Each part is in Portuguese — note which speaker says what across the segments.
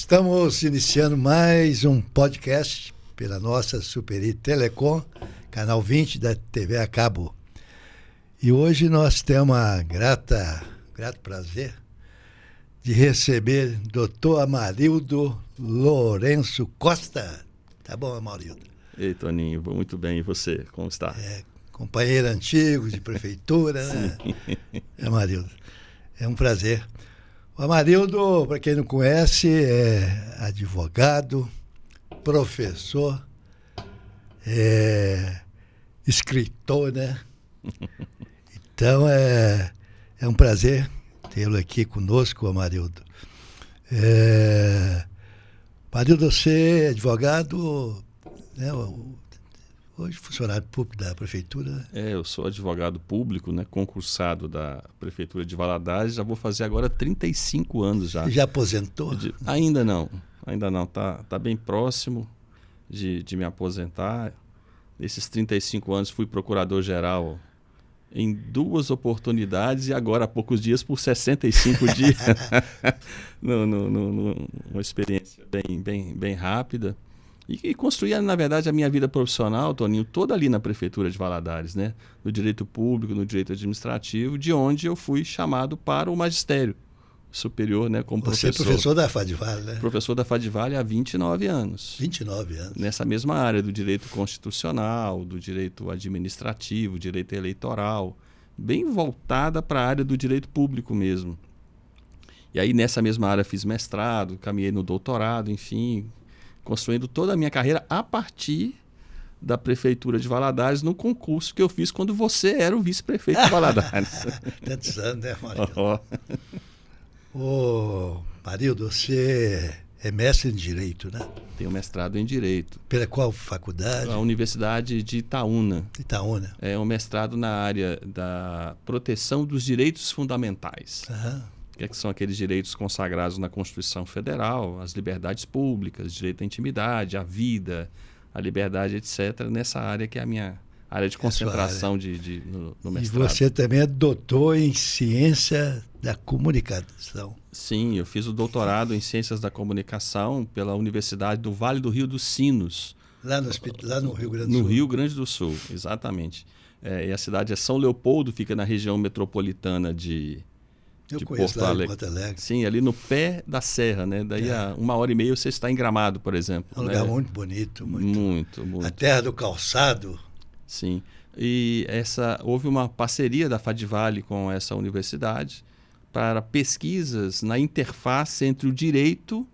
Speaker 1: Estamos iniciando mais um podcast pela nossa Superi Telecom, canal 20 da TV a cabo. E hoje nós temos a grato prazer de receber Dr. Amarildo Lourenço Costa. Tá bom, Amarildo?
Speaker 2: Ei, Toninho, vou muito bem. E você, como está?
Speaker 1: Companheiro antigo de prefeitura, né? Amarildo, é um prazer. O Amarildo, para quem não conhece, é advogado, professor, escritor, né? Então, é um prazer tê-lo aqui conosco, Amarildo. Amarildo, você é advogado, né? Hoje funcionário público da prefeitura, né?
Speaker 2: Eu sou advogado público, né, concursado da prefeitura de Valadares, já vou fazer agora 35 anos já.
Speaker 1: Você já aposentou?
Speaker 2: Ainda não, tá bem próximo de me aposentar. Nesses 35 anos fui procurador-geral em 2 oportunidades e agora há poucos dias por 65 dias. Uma experiência bem rápida. E construí, na verdade, a minha vida profissional, Toninho, toda ali na Prefeitura de Valadares, né? No direito público, no direito administrativo, de onde eu fui chamado para o magistério superior, né? Como
Speaker 1: professor. Você é professor da FADVALE, né?
Speaker 2: Professor da FADVALE há 29 anos.
Speaker 1: 29 anos.
Speaker 2: Nessa mesma área do direito constitucional, do direito administrativo, direito eleitoral, bem voltada para a área do direito público mesmo. E aí, nessa mesma área, fiz mestrado, caminhei no doutorado, enfim, construindo toda a minha carreira a partir da Prefeitura de Valadares, no concurso que eu fiz quando você era o vice-prefeito de Valadares.
Speaker 1: Tantos anos, né, Marildo? Ô, Marildo, você é mestre em Direito, né?
Speaker 2: Tenho mestrado em Direito.
Speaker 1: Pela qual faculdade?
Speaker 2: A Universidade de Itaúna.
Speaker 1: Itaúna.
Speaker 2: É um mestrado na área da proteção dos direitos fundamentais.
Speaker 1: Aham.
Speaker 2: Que são aqueles direitos consagrados na Constituição Federal, as liberdades públicas, direito à intimidade, à vida, à liberdade, etc., nessa área que é a minha área de concentração no mestrado.
Speaker 1: E você também é doutor em Ciência da Comunicação.
Speaker 2: Sim, eu fiz o doutorado em Ciências da Comunicação pela Universidade do Vale do Rio dos Sinos.
Speaker 1: Lá no Rio Grande do Sul.
Speaker 2: No Rio Grande do Sul, exatamente. E a cidade é São Leopoldo, fica na região metropolitana de
Speaker 1: Porto Alegre.
Speaker 2: Sim, ali no pé da serra, né? Daí a 1h30 você está em Gramado, por exemplo.
Speaker 1: É um lugar muito bonito.
Speaker 2: Muito.
Speaker 1: A terra do calçado.
Speaker 2: Sim. E houve uma parceria da FADVALE com essa universidade para pesquisas na interface entre o direito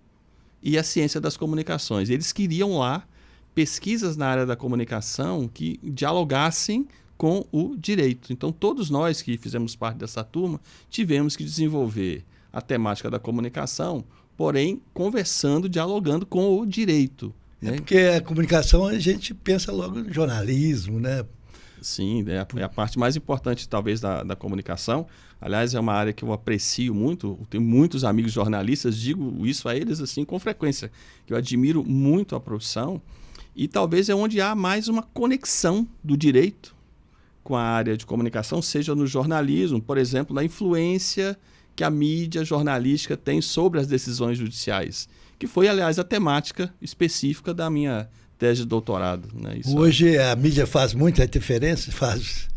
Speaker 2: e a ciência das comunicações. Eles queriam lá pesquisas na área da comunicação que dialogassem com o direito. Então, todos nós que fizemos parte dessa turma tivemos que desenvolver a temática da comunicação, porém, conversando, dialogando com o direito. Né?
Speaker 1: Porque a comunicação, a gente pensa logo no jornalismo, né?
Speaker 2: Sim, é a parte mais importante, talvez, da comunicação. Aliás, é uma área que eu aprecio muito. Eu tenho muitos amigos jornalistas, digo isso a eles assim com frequência, que eu admiro muito a profissão. E talvez é onde há mais uma conexão do direito com a área de comunicação, seja no jornalismo, por exemplo, na influência que a mídia jornalística tem sobre as decisões judiciais, que foi, aliás, a temática específica da minha tese de doutorado. Né?
Speaker 1: Hoje a mídia faz muita diferença? Faz.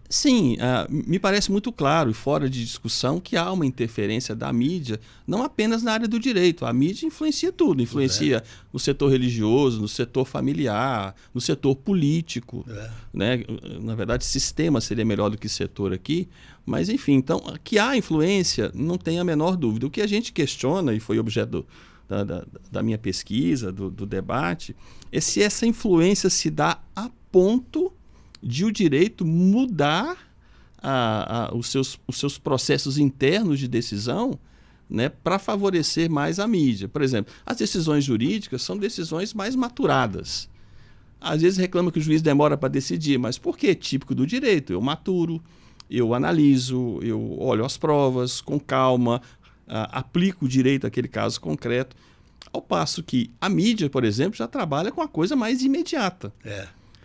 Speaker 2: Sim, me parece muito claro e fora de discussão que há uma interferência da mídia, não apenas na área do direito. A mídia influencia tudo, influencia no setor religioso, no setor familiar, no setor político. Né? Na verdade, sistema seria melhor do que setor aqui, mas enfim, então, que há influência, não tem a menor dúvida. O que a gente questiona, e foi objeto da minha pesquisa, do debate, é se essa influência se dá a ponto de o direito mudar os seus processos internos de decisão, né, para favorecer mais a mídia. Por exemplo, as decisões jurídicas são decisões mais maturadas. Às vezes reclama que o juiz demora para decidir, mas por quê? Típico do direito. Eu maturo, eu analiso, eu olho as provas com calma, aplico o direito àquele caso concreto. Ao passo que a mídia, por exemplo, já trabalha com a coisa mais imediata.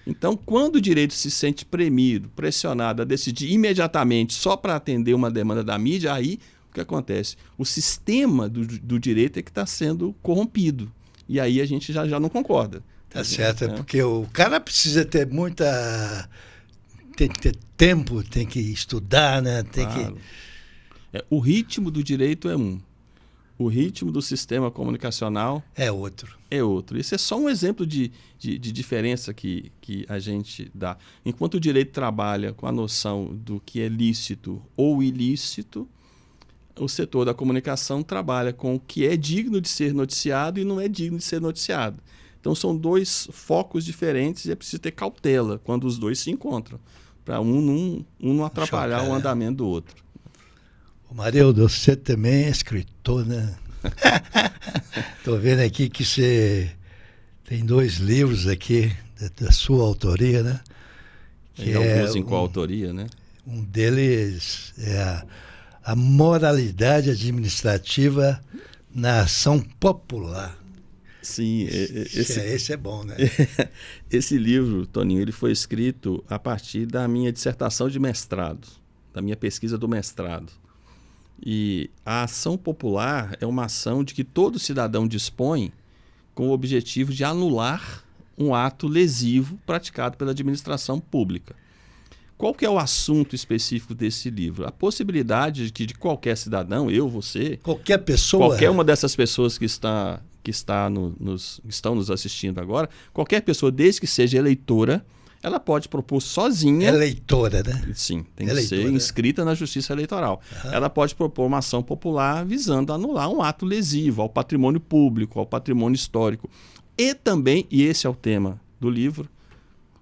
Speaker 2: Então, quando o direito se sente premido, pressionado a decidir imediatamente só para atender uma demanda da mídia, aí o que acontece? O sistema do direito é que está sendo corrompido. E aí a gente já não concorda.
Speaker 1: Tá certo, porque o cara precisa ter tem que ter tempo, tem que estudar, né?
Speaker 2: Claro. O ritmo do direito é um. O ritmo do sistema comunicacional
Speaker 1: é outro.
Speaker 2: Esse é só um exemplo de diferença que a gente dá. Enquanto o direito trabalha com a noção do que é lícito ou ilícito, o setor da comunicação trabalha com o que é digno de ser noticiado e não é digno de ser noticiado. Então são dois focos diferentes e é preciso ter cautela quando os dois se encontram, para um não atrapalhar o andamento do outro.
Speaker 1: Marildo, você também é escritor, né? Estou vendo aqui que você tem 2 livros aqui da sua autoria, né?
Speaker 2: Que alguns em coautoria, né?
Speaker 1: Um deles é a moralidade administrativa na ação popular.
Speaker 2: Sim,
Speaker 1: esse é bom, né?
Speaker 2: Esse livro, Toninho, ele foi escrito a partir da minha dissertação de mestrado, da minha pesquisa do mestrado. E a ação popular é uma ação de que todo cidadão dispõe com o objetivo de anular um ato lesivo praticado pela administração pública. Qual que é o assunto específico desse livro? A possibilidade de que de qualquer cidadão, eu, você...
Speaker 1: Qualquer pessoa...
Speaker 2: Qualquer uma dessas pessoas que estão nos assistindo agora, qualquer pessoa, desde que seja eleitora, ela pode propor sozinha...
Speaker 1: Eleitora, né?
Speaker 2: Sim, tem que ser inscrita na Justiça Eleitoral. Uhum. Ela pode propor uma ação popular visando anular um ato lesivo ao patrimônio público, ao patrimônio histórico. E também, e esse é o tema do livro,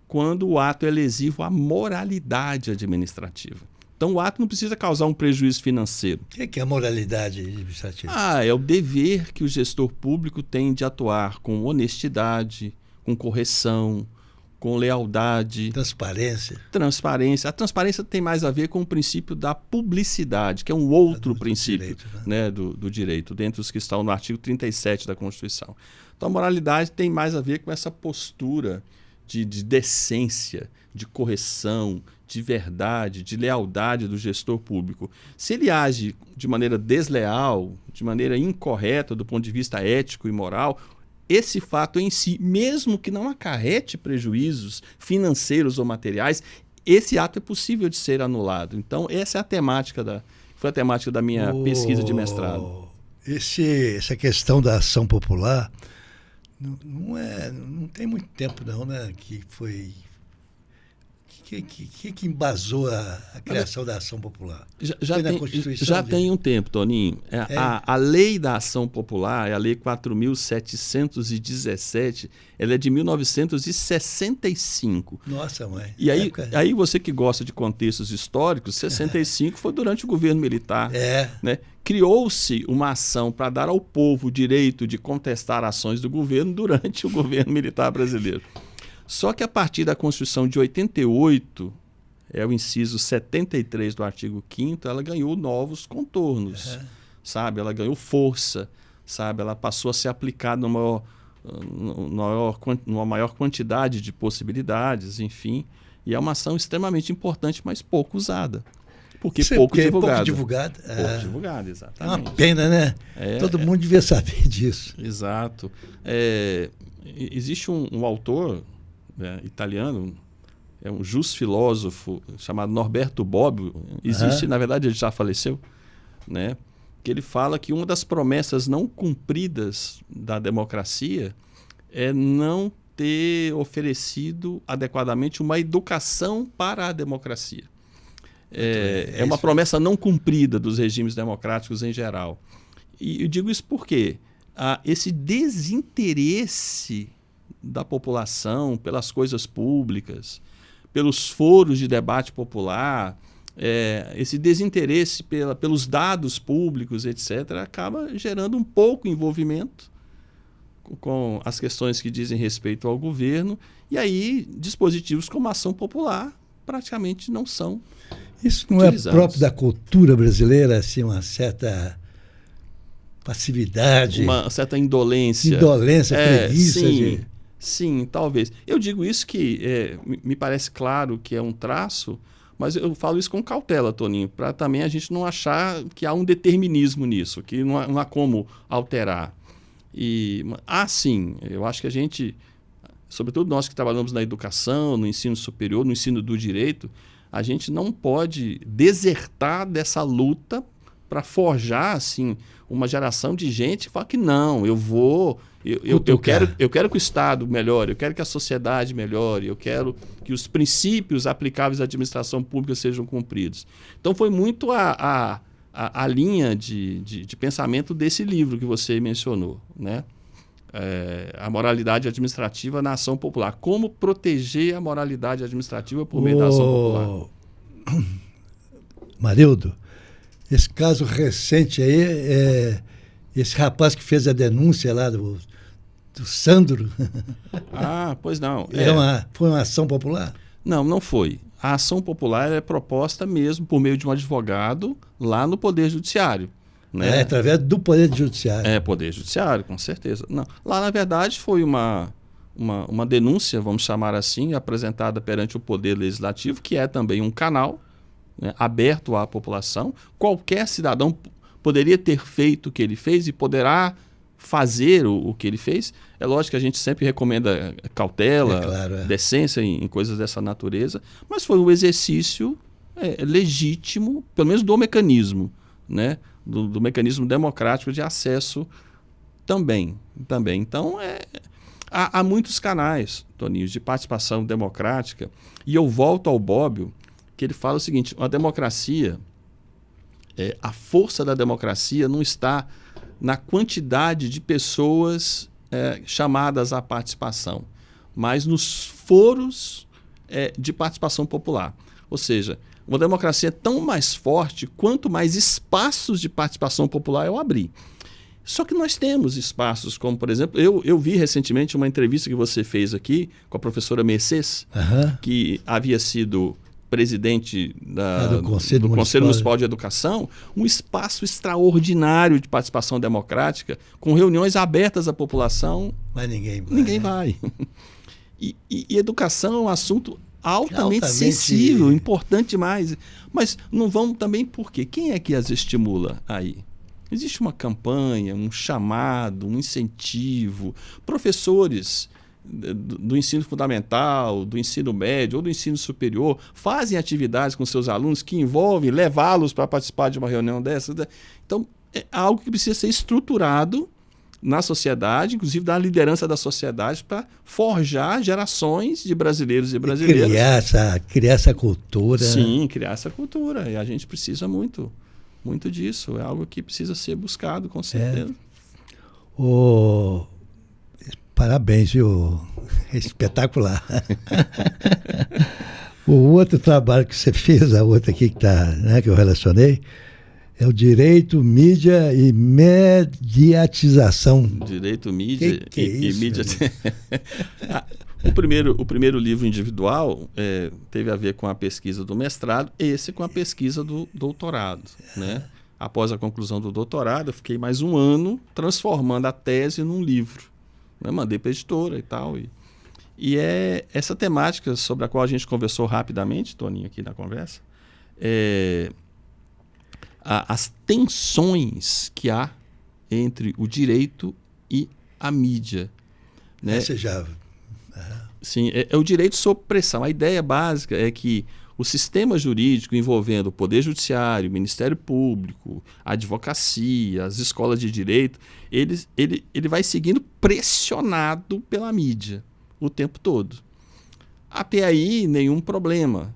Speaker 2: quando o ato é lesivo à moralidade administrativa. Então, o ato não precisa causar um prejuízo financeiro.
Speaker 1: O que é a moralidade administrativa?
Speaker 2: É o dever que o gestor público tem de atuar com honestidade, com correção, com lealdade.
Speaker 1: Transparência.
Speaker 2: A transparência tem mais a ver com o princípio da publicidade, que é um outro princípio direito, né? Do direito, dentre os que estão no artigo 37 da Constituição. Então, a moralidade tem mais a ver com essa postura de decência, de correção, de verdade, de lealdade do gestor público. Se ele age de maneira desleal, de maneira incorreta do ponto de vista ético e moral, esse fato em si, mesmo que não acarrete prejuízos financeiros ou materiais, esse ato é possível de ser anulado. Então, essa é a temática foi a temática da minha pesquisa de mestrado.
Speaker 1: Essa questão da ação popular não tem muito tempo não, né? Que foi... que embasou a criação da ação popular?
Speaker 2: Já tem um tempo, Toninho. A lei da ação popular, a lei 4.717, ela é de 1965.
Speaker 1: Nossa, mãe.
Speaker 2: E aí você que gosta de contextos históricos, 65 foi durante o governo militar. Né? Criou-se uma ação para dar ao povo o direito de contestar ações do governo durante o governo militar brasileiro. Só que a partir da Constituição de 88, é o inciso 73 do artigo 5º, ela ganhou novos contornos, sabe? Ela ganhou força, sabe? Ela passou a ser aplicada numa maior quantidade de possibilidades, enfim. E é uma ação extremamente importante, mas pouco usada. Pouco divulgada.
Speaker 1: Pouco
Speaker 2: divulgada, exatamente.
Speaker 1: É uma pena, né? Todo mundo devia saber disso.
Speaker 2: Exato. Existe um autor... italiano, é um filósofo chamado Norberto Bobbio, na verdade ele já faleceu, né? Que ele fala que uma das promessas não cumpridas da democracia é não ter oferecido adequadamente uma educação para a democracia. É uma promessa não cumprida dos regimes democráticos em geral. E eu digo isso porque esse desinteresse da população pelas coisas públicas, pelos foros de debate popular, esse desinteresse pelos dados públicos, etc., acaba gerando um pouco envolvimento com as questões que dizem respeito ao governo, e aí dispositivos como a ação popular praticamente não são
Speaker 1: Isso não utilizados. É próprio da cultura brasileira, assim, uma certa passividade?
Speaker 2: Uma certa indolência.
Speaker 1: Preguiça.
Speaker 2: Sim, talvez. Eu digo isso que me parece claro que é um traço Mas eu falo isso com cautela, Toninho, para também a gente não achar que há um determinismo nisso, que não há como alterar. Sim, eu acho que a gente, sobretudo nós que trabalhamos na educação, no ensino superior, no ensino do direito, a gente não pode desertar dessa luta para forjar assim, uma geração de gente que fala que não, eu quero que o Estado melhore, eu quero que a sociedade melhore, eu quero que os princípios aplicáveis à administração pública sejam cumpridos. Então foi muito a linha de pensamento desse livro que você mencionou, né? A moralidade administrativa na ação popular. Como proteger a moralidade administrativa por meio da ação popular?
Speaker 1: Marildo, esse caso recente aí, esse rapaz que fez a denúncia lá do Sandro.
Speaker 2: Pois não.
Speaker 1: Foi uma ação popular?
Speaker 2: Não foi. A ação popular é proposta mesmo por meio de um advogado lá no Poder Judiciário. Né?
Speaker 1: Através do Poder Judiciário.
Speaker 2: Poder Judiciário, com certeza. Não. Lá, na verdade, foi uma denúncia, vamos chamar assim, apresentada perante o Poder Legislativo, que é também um canal, né, aberto à população. Qualquer cidadão poderia ter feito o que ele fez e poderá fazer o que ele fez. É lógico que a gente sempre recomenda cautela, decência em coisas dessa natureza, mas foi um exercício legítimo, pelo menos do mecanismo, né? Do mecanismo democrático de acesso também. Então, há muitos canais, Toninho, de participação democrática, e eu volto ao Bobbio, que ele fala o seguinte: a democracia, a força da democracia não está na quantidade de pessoas chamadas à participação, mas nos foros de participação popular. Ou seja, uma democracia é tão mais forte quanto mais espaços de participação popular eu abrir. Só que nós temos espaços como, por exemplo, eu vi recentemente uma entrevista que você fez aqui com a professora Mercedes, que havia sido presidente do Conselho Municipal de Educação, um espaço extraordinário de participação democrática, com reuniões abertas à população.
Speaker 1: Mas ninguém vai.
Speaker 2: Ninguém vai. E educação é um assunto altamente sensível, importante demais. Mas não vão também por quê? Quem é que as estimula aí? Existe uma campanha, um chamado, um incentivo. Professores do ensino fundamental, do ensino médio ou do ensino superior fazem atividades com seus alunos que envolvem levá-los para participar de uma reunião dessas. Então, é algo que precisa ser estruturado na sociedade, inclusive da liderança da sociedade, para forjar gerações de brasileiros e brasileiras.
Speaker 1: Criar essa cultura.
Speaker 2: Sim, criar essa cultura. E a gente precisa muito disso. É algo que precisa ser buscado, com certeza.
Speaker 1: Parabéns, viu? Espetacular. O outro trabalho que você fez, a outra aqui que eu relacionei, é o direito, mídia e mediatização.
Speaker 2: Direito, mídia
Speaker 1: que é isso,
Speaker 2: mídia. O primeiro livro individual teve a ver com a pesquisa do mestrado, esse com a pesquisa do doutorado, né? Após a conclusão do doutorado, eu fiquei mais um ano transformando a tese num livro. Mandei para a editora e tal. E é essa temática sobre a qual a gente conversou rapidamente, Toninho, aqui na conversa, as tensões que há entre o direito e a mídia. Né? Sim, é o direito sob pressão. A ideia básica é que o sistema jurídico envolvendo o Poder Judiciário, o Ministério Público, a advocacia, as escolas de direito, ele vai seguindo pressionado pela mídia o tempo todo. Até aí, nenhum problema.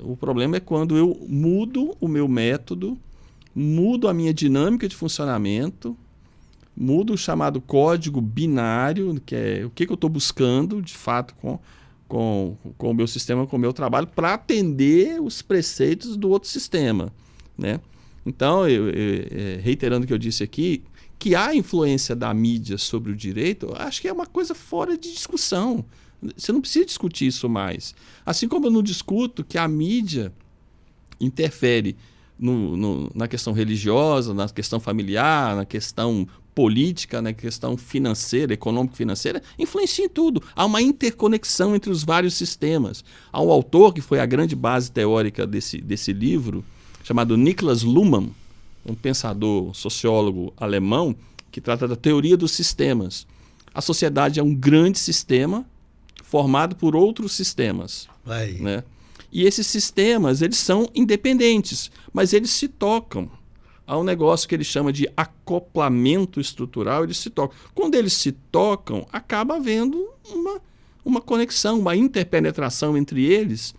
Speaker 2: O problema é quando eu mudo o meu método, mudo a minha dinâmica de funcionamento, mudo o chamado código binário, que é o que eu estou buscando, de fato, com o meu sistema, com o meu trabalho, para atender os preceitos do outro sistema, né? Então, reiterando o que eu disse aqui, que há influência da mídia sobre o direito, acho que é uma coisa fora de discussão. Você não precisa discutir isso mais. Assim como eu não discuto que a mídia interfere na questão religiosa, na questão familiar, na questão política, na questão financeira, econômico-financeira, influencia em tudo. Há uma interconexão entre os vários sistemas. Há um autor que foi a grande base teórica desse livro, chamado Niklas Luhmann, um pensador, sociólogo alemão, que trata da teoria dos sistemas. A sociedade é um grande sistema formado por outros sistemas. Né? E esses sistemas, eles são independentes, mas eles se tocam. Há um negócio que ele chama de acoplamento estrutural, eles se tocam. Quando eles se tocam, acaba havendo uma conexão, uma interpenetração entre eles.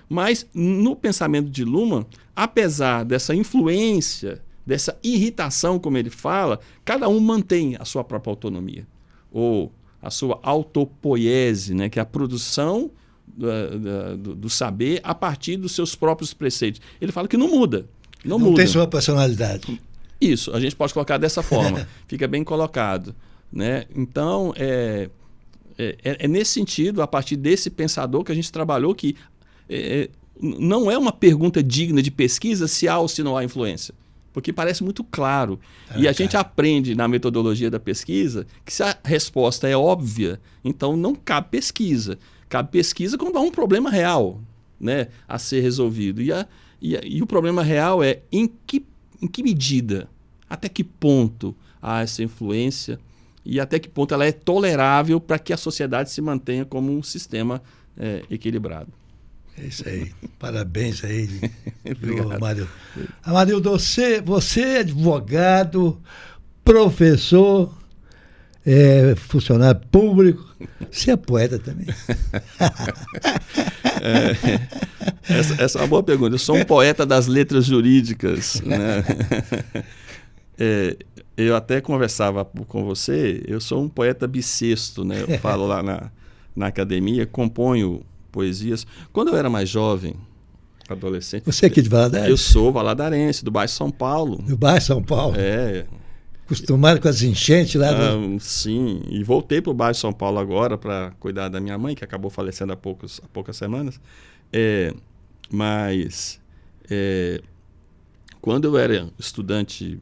Speaker 2: Mas no pensamento de Luhmann, apesar dessa influência, dessa irritação, como ele fala, cada um mantém a sua própria autonomia, ou a sua autopoiese, né, que é a produção do saber a partir dos seus próprios preceitos. Ele fala que não muda.
Speaker 1: Não tem sua personalidade.
Speaker 2: Isso, a gente pode colocar dessa forma. Fica bem colocado. Né? Então, é nesse sentido, a partir desse pensador que a gente trabalhou, que não é uma pergunta digna de pesquisa se há ou se não há influência. Porque parece muito claro. E a gente aprende na metodologia da pesquisa que se a resposta é óbvia, então não cabe pesquisa. Cabe pesquisa quando há um problema real, né, a ser resolvido. E o problema real é em que medida, até que ponto há essa influência e até que ponto ela é tolerável para que a sociedade se mantenha como um sistema equilibrado.
Speaker 1: É isso aí. Parabéns aí, Amarildo. Amarildo, você é advogado, professor, funcionário público, você é poeta também.
Speaker 2: Essa é uma boa pergunta. Eu sou um poeta das letras jurídicas. Né? Eu até conversava com você, eu sou um poeta bissexto, né? Eu falo lá na academia, componho poesias. Quando eu era mais jovem, adolescente...
Speaker 1: Você é aqui de Valadares?
Speaker 2: Eu sou valadarense, do bairro São Paulo.
Speaker 1: Do bairro São Paulo? Acostumado com as enchentes lá do...
Speaker 2: Sim, e voltei para o bairro São Paulo agora para cuidar da minha mãe, que acabou falecendo há poucas semanas. Mas quando eu era estudante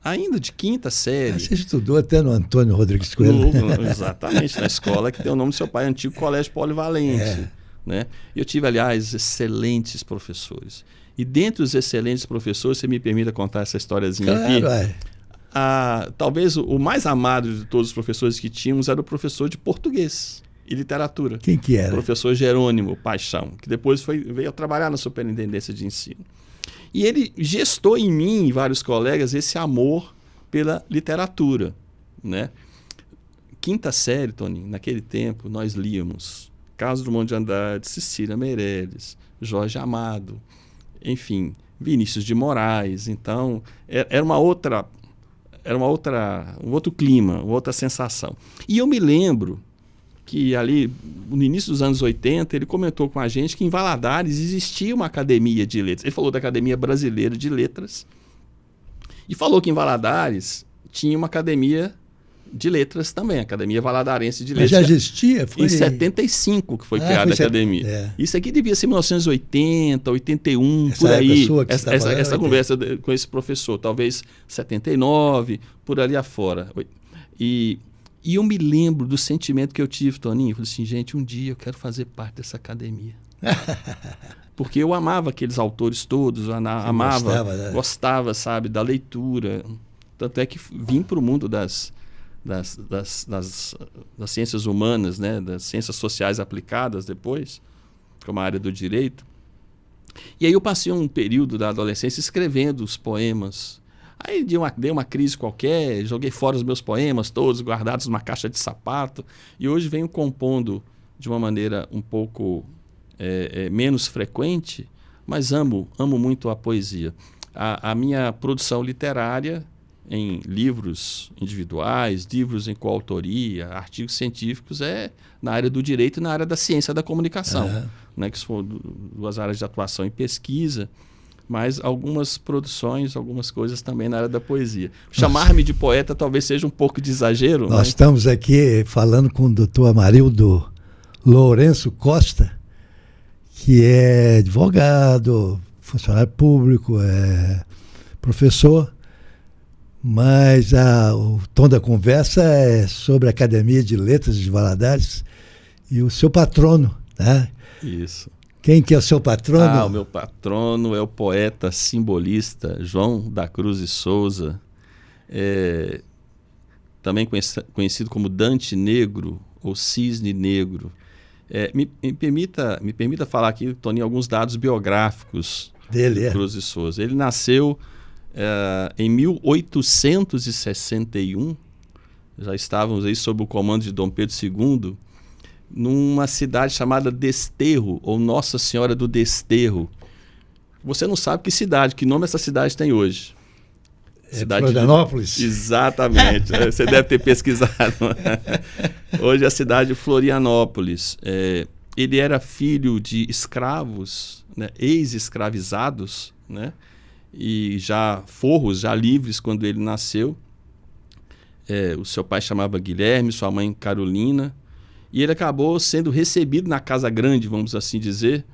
Speaker 2: ainda de quinta série...
Speaker 1: Você estudou até no Antônio Rodrigues Coelho.
Speaker 2: Exatamente, na escola que tem o nome do seu pai, Antigo Colégio Polivalente. Né? Eu tive, aliás, excelentes professores. E dentre os excelentes professores, você me permita contar essa historiazinha aqui? Talvez o mais amado de todos os professores que tínhamos era o professor de português e literatura.
Speaker 1: Quem que era?
Speaker 2: O professor Jerônimo Paixão, que depois veio trabalhar na Superintendência de Ensino. E ele gestou em mim e vários colegas esse amor pela literatura. Né? Quinta série, Toninho, naquele tempo, nós líamos Carlos Drummond de Andrade, Cecília Meirelles, Jorge Amado, enfim, Vinícius de Moraes. Então, era um outro clima, uma outra sensação. E eu me lembro que ali, no início dos anos 80, ele comentou com a gente que em Valadares existia uma academia de letras. Ele falou da Academia Brasileira de Letras e falou que em Valadares tinha uma academia de letras também, a Academia Valadarense de Letras.
Speaker 1: Mas já existia?
Speaker 2: Em 75 que foi criada a academia. Isso aqui devia ser 1980, 81, por aí. Essa conversa com esse professor, talvez 79, por ali afora. E eu me lembro do sentimento que eu tive, Toninho. Eu falei assim, gente, um dia eu quero fazer parte dessa academia. Porque eu amava aqueles autores todos, gostava, sabe, da leitura. Tanto é que vim para o mundo das ciências humanas, né, das ciências sociais aplicadas depois, como a área do direito. E aí eu passei um período da adolescência escrevendo os poemas. Aí dei uma crise qualquer, joguei fora os meus poemas todos guardados numa caixa de sapato e hoje venho compondo de uma maneira um pouco menos frequente, mas amo muito a poesia. A minha produção literária em livros individuais, livros em coautoria, artigos científicos, na área do direito e na área da ciência da comunicação, né, que são duas áreas de atuação em pesquisa, mas algumas produções, algumas coisas também na área da poesia. Chamar-me de poeta talvez seja um pouco de exagero.
Speaker 1: Nós estamos aqui falando com o doutor Amarildo Lourenço Costa, que é advogado, funcionário público, é professor, mas o tom da conversa é sobre a Academia de Letras de Valadares e o seu patrono, né?
Speaker 2: Isso.
Speaker 1: Quem que é o seu patrono?
Speaker 2: O meu patrono é o poeta simbolista João da Cruz e Souza, também conhecido como Dante Negro ou Cisne Negro. Me permita falar aqui, Toninho, alguns dados biográficos
Speaker 1: dele.
Speaker 2: De Cruz e Souza. Ele nasceu em 1861, já estávamos aí sob o comando de Dom Pedro II, numa cidade chamada Desterro, ou Nossa Senhora do Desterro. Você não sabe que nome essa cidade tem hoje.
Speaker 1: Florianópolis?
Speaker 2: Exatamente, você deve ter pesquisado. Hoje é a cidade de Florianópolis. Ele era filho de escravos, né, ex-escravizados, né, e já forros, já livres quando ele nasceu. O seu pai chamava Guilherme, sua mãe Carolina, e ele acabou sendo recebido na Casa Grande, vamos assim dizer,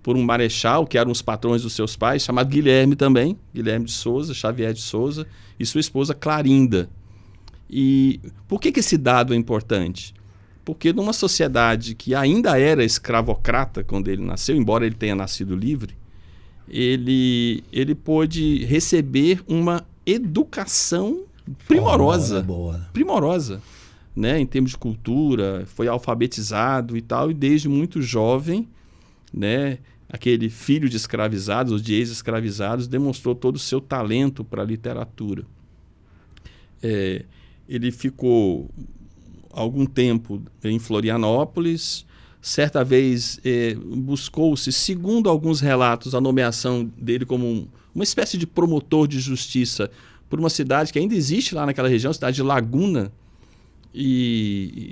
Speaker 2: por um marechal, que eram os patrões dos seus pais, chamado Guilherme também, Guilherme de Souza, Xavier de Souza, e sua esposa Clarinda. E por que esse dado é importante? Porque numa sociedade que ainda era escravocrata quando ele nasceu, embora ele tenha nascido livre, ele pôde receber uma educação primorosa, primorosa, né, em termos de cultura, foi alfabetizado e tal, e desde muito jovem, né, aquele filho de escravizados ou de ex-escravizados demonstrou todo o seu talento para a literatura. Ele ficou algum tempo em Florianópolis. Certa vez buscou-se, segundo alguns relatos, a nomeação dele como uma espécie de promotor de justiça por uma cidade que ainda existe lá naquela região, a cidade de Laguna.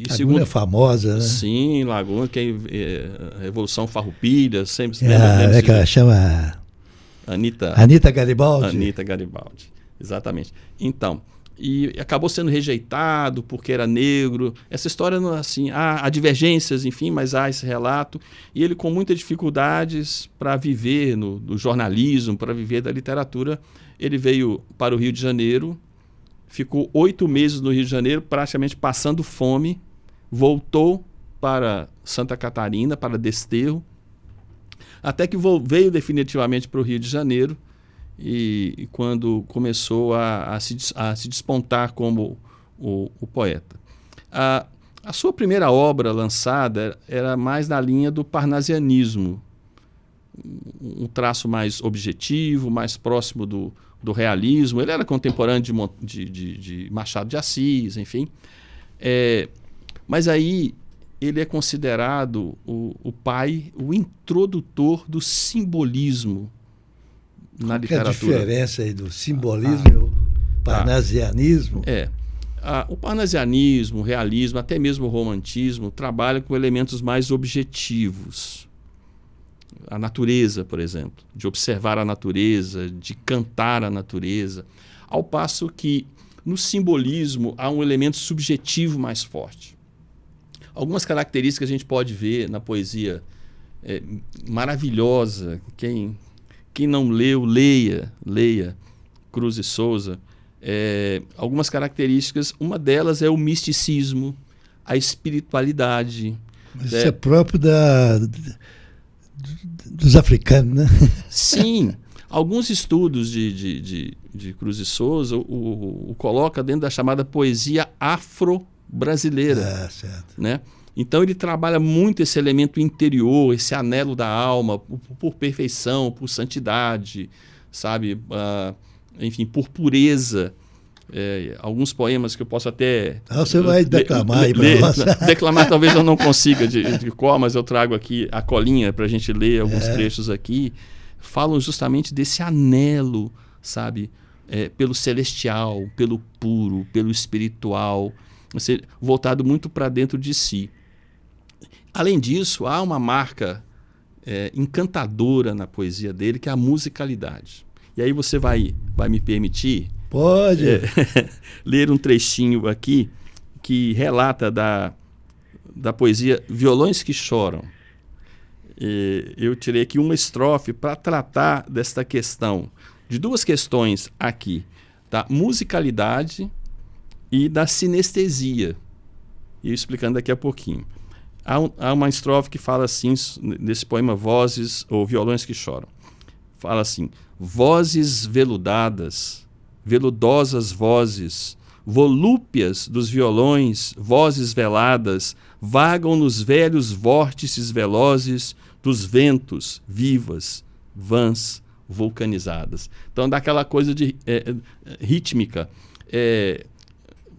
Speaker 1: Laguna é famosa, né?
Speaker 2: Sim, Laguna, que é Revolução Farroupilha, sempre se
Speaker 1: lembra que ela chama? Anita Garibaldi.
Speaker 2: Anita Garibaldi, exatamente. Então, e acabou sendo rejeitado porque era negro. Essa história, assim, há divergências, enfim, mas há esse relato. E ele, com muitas dificuldades para viver no jornalismo, para viver da literatura, ele veio para o Rio de Janeiro. Ficou 8 meses no Rio de Janeiro, praticamente passando fome, voltou para Santa Catarina, para Desterro, até que veio definitivamente para o Rio de Janeiro, e quando começou a se despontar como o poeta. A sua primeira obra lançada era mais na linha do parnasianismo, um traço mais objetivo, mais próximo do realismo. Ele era contemporâneo de Machado de Assis, enfim. Mas aí ele é considerado o pai, o introdutor do simbolismo na literatura.
Speaker 1: Qual é a diferença aí do simbolismo e o parnasianismo?
Speaker 2: O parnasianismo, o realismo, até mesmo o romantismo, trabalha com elementos mais objetivos. A natureza, por exemplo, de observar a natureza, de cantar a natureza, ao passo que no simbolismo há um elemento subjetivo mais forte. Algumas características que a gente pode ver na poesia maravilhosa, quem não leu, leia Cruz e Souza. Algumas características, uma delas é o misticismo, a espiritualidade.
Speaker 1: Mas isso é próprio dos africanos, né?
Speaker 2: Sim. Alguns estudos de Cruz e Souza o coloca dentro da chamada poesia afro-brasileira.
Speaker 1: Certo.
Speaker 2: Né? Então ele trabalha muito esse elemento interior, esse anelo da alma, por perfeição, por santidade, sabe? Enfim, por pureza. Alguns poemas que eu posso até...
Speaker 1: Você vai declamar aí para nós.
Speaker 2: Declamar talvez eu não consiga de cor, mas eu trago aqui a colinha para a gente ler alguns trechos aqui. Falam justamente desse anelo, sabe? Pelo celestial, pelo puro, pelo espiritual, voltado muito para dentro de si. Além disso, há uma marca encantadora na poesia dele, que é a musicalidade. E aí você vai me permitir...
Speaker 1: Pode.
Speaker 2: Ler um trechinho aqui que relata da poesia Violões que Choram. Eu tirei aqui uma estrofe para tratar desta questão, de duas questões aqui, da musicalidade e da sinestesia. E explicando daqui a pouquinho. Há uma estrofe que fala assim, nesse poema Vozes ou Violões que Choram. Fala assim: vozes veludadas, veludosas vozes, volúpias dos violões, vozes veladas, vagam nos velhos vórtices velozes dos ventos, vivas, vãs, vulcanizadas. Então dá aquela coisa de rítmica.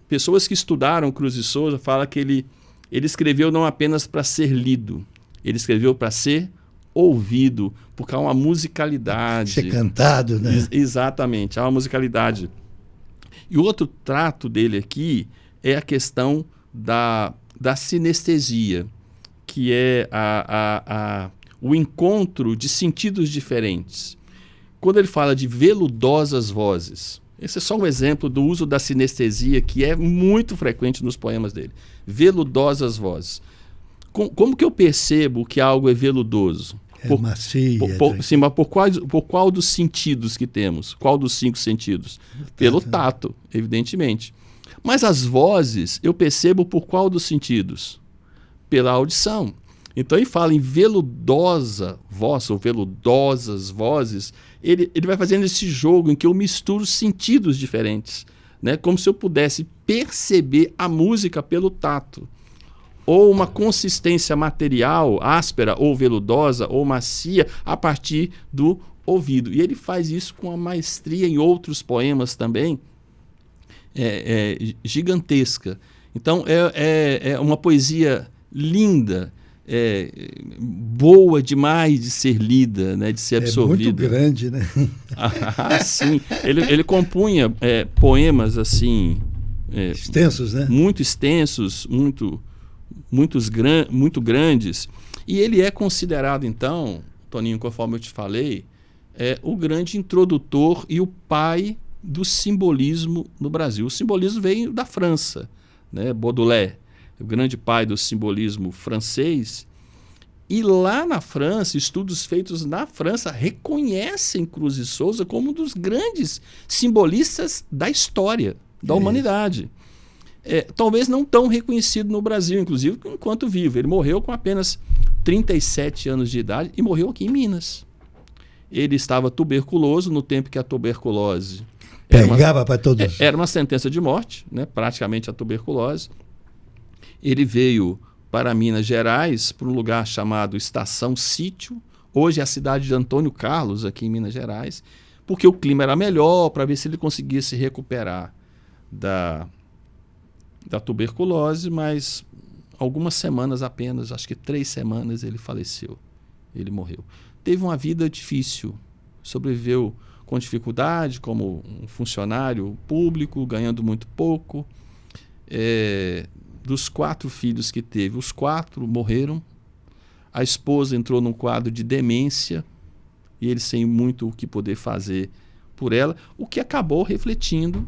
Speaker 2: Pessoas que estudaram Cruz de Souza falam que ele escreveu não apenas para ser lido, ele escreveu para ser ouvido, porque há uma musicalidade.
Speaker 1: Ser cantado, né?
Speaker 2: Exatamente, há uma musicalidade. E o outro trato dele aqui é a questão da sinestesia, que é o encontro de sentidos diferentes. Quando ele fala de veludosas vozes, esse é só um exemplo do uso da sinestesia que é muito frequente nos poemas dele. Veludosas vozes. Como que eu percebo que algo é veludoso?
Speaker 1: Macia.
Speaker 2: Sim, mas por qual dos sentidos que temos? Qual dos 5 sentidos? Pelo tato, evidentemente. Mas as vozes eu percebo por qual dos sentidos? Pela audição. Então ele fala em veludosa voz ou veludosas vozes. Ele vai fazendo esse jogo em que eu misturo sentidos diferentes, né? Como se eu pudesse perceber a música pelo tato. Ou uma consistência material, áspera ou veludosa ou macia, a partir do ouvido. E ele faz isso com uma maestria em outros poemas também, gigantesca. Então é uma poesia linda, boa demais de ser lida, né, de ser absorvida.
Speaker 1: É muito grande, né?
Speaker 2: Sim. Ele compunha poemas assim...
Speaker 1: extensos, né?
Speaker 2: Muito extensos, muito grandes, e ele é considerado, então, Toninho, conforme eu te falei, o grande introdutor e o pai do simbolismo no Brasil. O simbolismo veio da França, né? Baudelaire, o grande pai do simbolismo francês, e lá na França, estudos feitos na França reconhecem Cruz de Souza como um dos grandes simbolistas da história da humanidade. Talvez não tão reconhecido no Brasil, inclusive, enquanto vivo. Ele morreu com apenas 37 anos de idade e morreu aqui em Minas. Ele estava tuberculoso no tempo que a tuberculose...
Speaker 1: Pegava para todos.
Speaker 2: Era uma sentença de morte, né? Praticamente a tuberculose. Ele veio para Minas Gerais, para um lugar chamado Estação Sítio. Hoje é a cidade de Antônio Carlos, aqui em Minas Gerais, porque o clima era melhor, para ver se ele conseguia se recuperar da tuberculose, mas algumas semanas apenas, acho que 3 semanas, ele faleceu. Ele morreu. Teve uma vida difícil, sobreviveu com dificuldade, como um funcionário público, ganhando muito pouco. Dos 4 filhos que teve, os 4 morreram. A esposa entrou num quadro de demência, e ele sem muito o que poder fazer por ela, o que acabou refletindo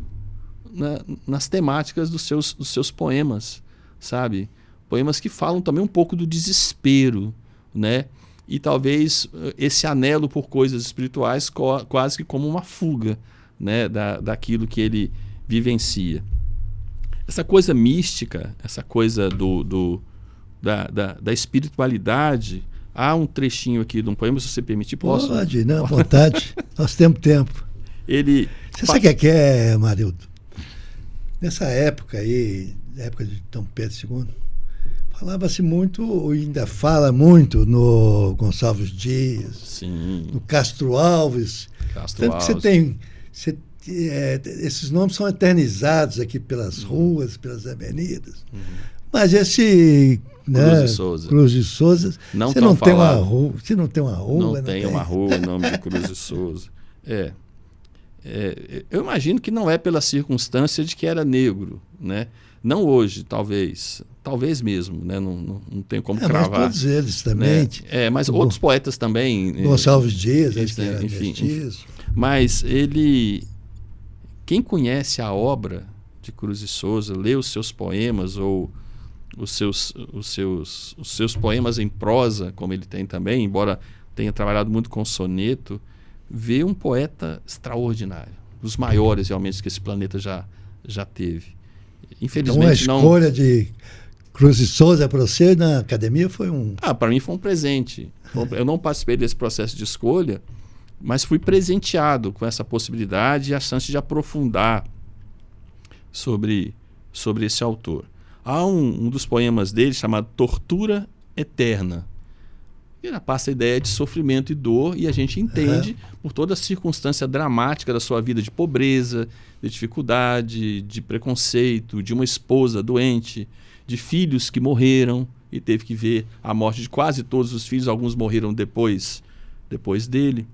Speaker 2: nas temáticas dos seus poemas, sabe? Poemas que falam também um pouco do desespero, né? E talvez esse anelo por coisas espirituais quase que como uma fuga, né? daquilo que ele vivencia. Essa coisa mística, essa coisa da espiritualidade, há um trechinho aqui de um poema, se você permitir, posso?
Speaker 1: Pode, não, à vontade. Nós temos tempo. Você sabe o que é, Marildo? Nessa época aí, época de Dom Pedro II, falava-se muito, ainda fala muito no Gonçalves Dias,
Speaker 2: sim,
Speaker 1: no Castro Alves. Tanto que você tem... esses nomes são eternizados aqui pelas ruas, pelas avenidas. Mas esse... Cruz de Souza. Você não tem uma rua. Você não tem uma rua.
Speaker 2: Não tem uma rua em nome de Cruz de Souza. Eu imagino que não é pela circunstância de que era negro, né? Não hoje, talvez mesmo, né? Não tem como cravar.
Speaker 1: Mas todos eles também.
Speaker 2: Né? Mas outros poetas também.
Speaker 1: Gonçalves Dias,
Speaker 2: enfim. Mas quem conhece a obra de Cruz de Souza, lê os seus poemas ou os seus poemas em prosa, como ele tem também, embora tenha trabalhado muito com soneto, vê um poeta extraordinário, dos maiores realmente que esse planeta já teve. Infelizmente,
Speaker 1: então a escolha de Cruz de Souza para você na academia foi um...
Speaker 2: para mim foi um presente. Eu não participei desse processo de escolha, mas fui presenteado com essa possibilidade e a chance de aprofundar sobre esse autor. Há um dos poemas dele chamado Tortura Eterna. Ele passa a ideia de sofrimento e dor, e a gente entende por toda a circunstância dramática da sua vida de pobreza, de dificuldade, de preconceito, de uma esposa doente, de filhos que morreram e teve que ver a morte de quase todos os filhos, alguns morreram depois dele.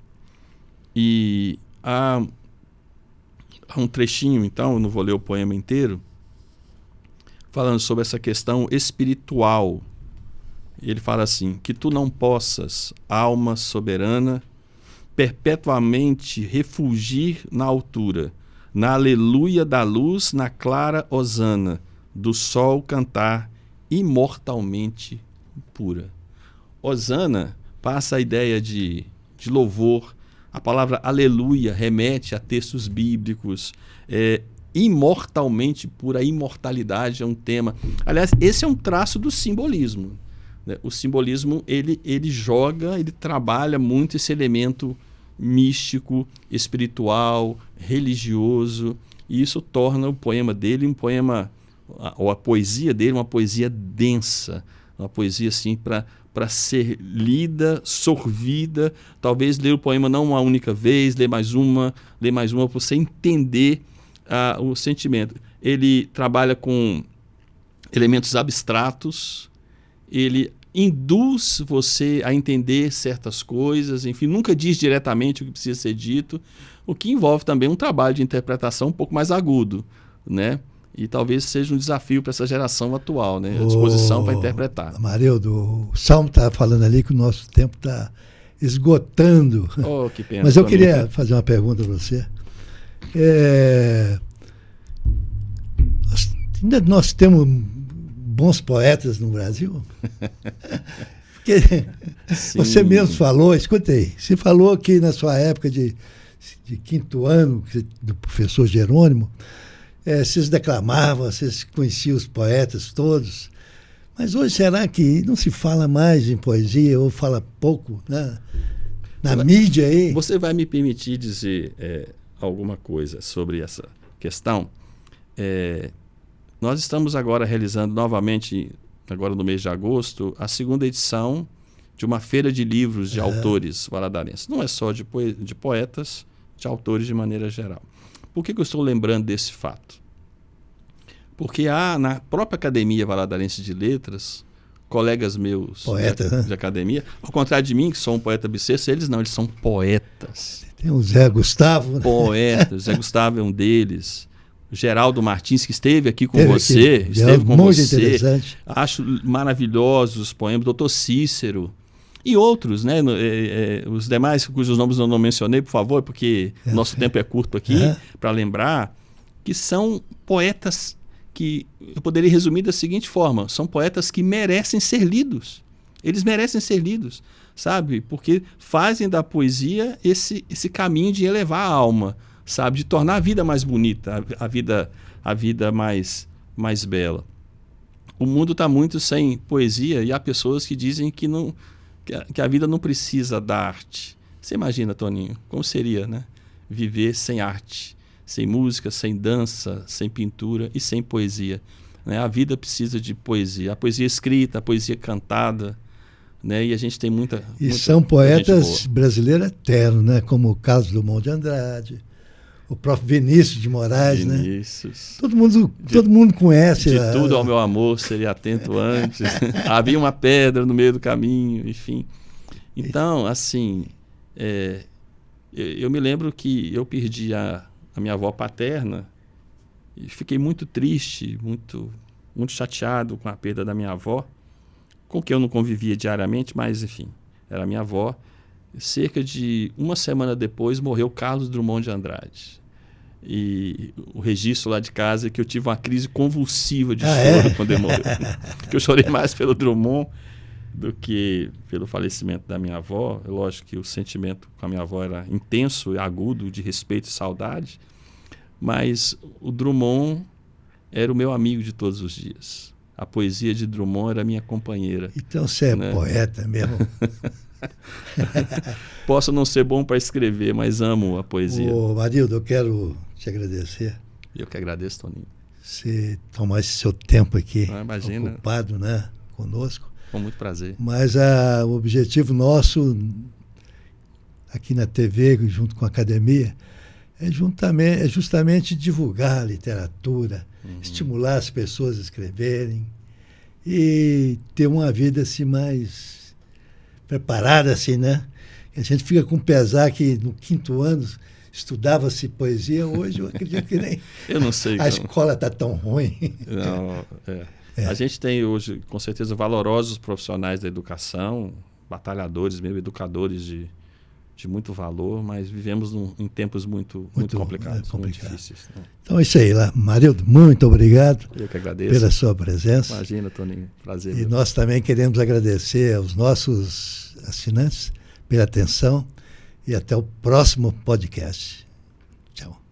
Speaker 2: E há um trechinho, então, eu não vou ler o poema inteiro, falando sobre essa questão espiritual. Ele fala assim: que tu não possas, alma soberana, perpetuamente refugir na altura, na aleluia da luz, na clara hosana, do sol cantar imortalmente pura. Hosana passa a ideia de louvor. A palavra aleluia remete a textos bíblicos. Imortalmente pura, a imortalidade é um tema. Aliás, esse é um traço do simbolismo. O simbolismo, ele trabalha muito esse elemento místico, espiritual, religioso, e isso torna o poema dele um poema, ou a poesia dele, uma poesia densa, uma poesia assim para ser lida, sorvida, talvez ler o poema não uma única vez, ler mais uma, para você entender o sentimento. Ele trabalha com elementos abstratos, ele induz você a entender certas coisas, enfim, nunca diz diretamente o que precisa ser dito, o que envolve também um trabalho de interpretação um pouco mais agudo, né? E talvez seja um desafio para essa geração atual, né? A disposição para interpretar.
Speaker 1: Amarildo, o Salmo está falando ali que o nosso tempo está esgotando.
Speaker 2: Oh, que pena.
Speaker 1: Mas eu queria fazer uma pergunta para você. Nós temos bons poetas no Brasil? Porque você mesmo falou, escuta aí, você falou que na sua época de quinto ano, do professor Jerônimo, vocês declamavam, vocês conheciam os poetas todos, mas hoje será que não se fala mais em poesia, ou fala pouco, né? Na mídia aí?
Speaker 2: Você vai me permitir dizer alguma coisa sobre essa questão? Nós estamos agora realizando novamente, agora no mês de agosto, a segunda edição de uma feira de livros de autores valadarenses. Não é só de poetas, de autores de maneira geral. Por que eu estou lembrando desse fato? Porque há na própria Academia Valadarense de Letras, colegas meus de academia, ao contrário de mim, que sou um poeta bissexto, eles são poetas.
Speaker 1: Tem o Zé Gustavo.
Speaker 2: Poetas, Zé Gustavo é um deles. Geraldo Martins, que esteve aqui com você, esteve com
Speaker 1: muito
Speaker 2: você.
Speaker 1: Interessante.
Speaker 2: Acho maravilhosos os poemas, Dr. Cícero e outros, né? Os demais, cujos nomes eu não mencionei, por favor, porque nosso tempo é curto aqui, para lembrar, que são poetas que eu poderia resumir da seguinte forma: são poetas que merecem ser lidos. Eles merecem ser lidos, sabe? Porque fazem da poesia esse caminho de elevar a alma, sabe, de tornar a vida mais bonita, a vida mais bela. O mundo está muito sem poesia e há pessoas que dizem que a vida não precisa da arte. Você imagina, Toninho, como seria, né? Viver sem arte, sem música, sem dança, sem pintura e sem poesia, né? A vida precisa de poesia, a poesia escrita, a poesia cantada, né? E a gente tem muita
Speaker 1: são poetas brasileiros eternos, né? Como o Carlos Drummond de Andrade, o próprio Vinícius de Moraes,
Speaker 2: Vinícius,
Speaker 1: né? Todo mundo conhece.
Speaker 2: De tudo ao meu amor, seria atento antes. Havia uma pedra no meio do caminho, enfim. Então, assim, eu me lembro que eu perdi a minha avó paterna e fiquei muito triste, muito, muito chateado com a perda da minha avó, com quem eu não convivia diariamente, mas, enfim, era minha avó. Cerca de uma semana depois morreu Carlos Drummond de Andrade. E o registro lá de casa é que eu tive uma crise convulsiva de choro quando ele morreu. Porque eu chorei mais pelo Drummond do que pelo falecimento da minha avó. Lógico que o sentimento com a minha avó era intenso e agudo, de respeito e saudade. Mas o Drummond era o meu amigo de todos os dias. A poesia de Drummond era minha companheira.
Speaker 1: Então você é poeta mesmo.
Speaker 2: Posso não ser bom para escrever, mas amo a poesia.
Speaker 1: Ô, Marildo, eu quero te agradecer.
Speaker 2: Eu que agradeço, Toninho.
Speaker 1: Você tomar esse seu tempo aqui,
Speaker 2: imagina,
Speaker 1: ocupado, né, conosco.
Speaker 2: Com muito prazer.
Speaker 1: Mas o objetivo nosso aqui na TV, junto com a academia, é justamente divulgar a literatura, estimular as pessoas a escreverem e ter uma vida assim mais preparada, assim, né? A gente fica com pesar que no 5º ano estudava-se poesia, hoje eu acredito que nem
Speaker 2: eu não sei,
Speaker 1: a escola está tão ruim.
Speaker 2: Não, A gente tem hoje, com certeza, valorosos profissionais da educação, batalhadores mesmo, educadores de muito valor, mas vivemos em tempos muito complicados, muito difíceis. Né?
Speaker 1: Então é isso aí, Marildo, muito obrigado.
Speaker 2: Eu que agradeço
Speaker 1: pela sua presença.
Speaker 2: Imagina, Toninho, prazer.
Speaker 1: E nós também queremos agradecer aos nossos assinantes pela atenção e até o próximo podcast. Tchau.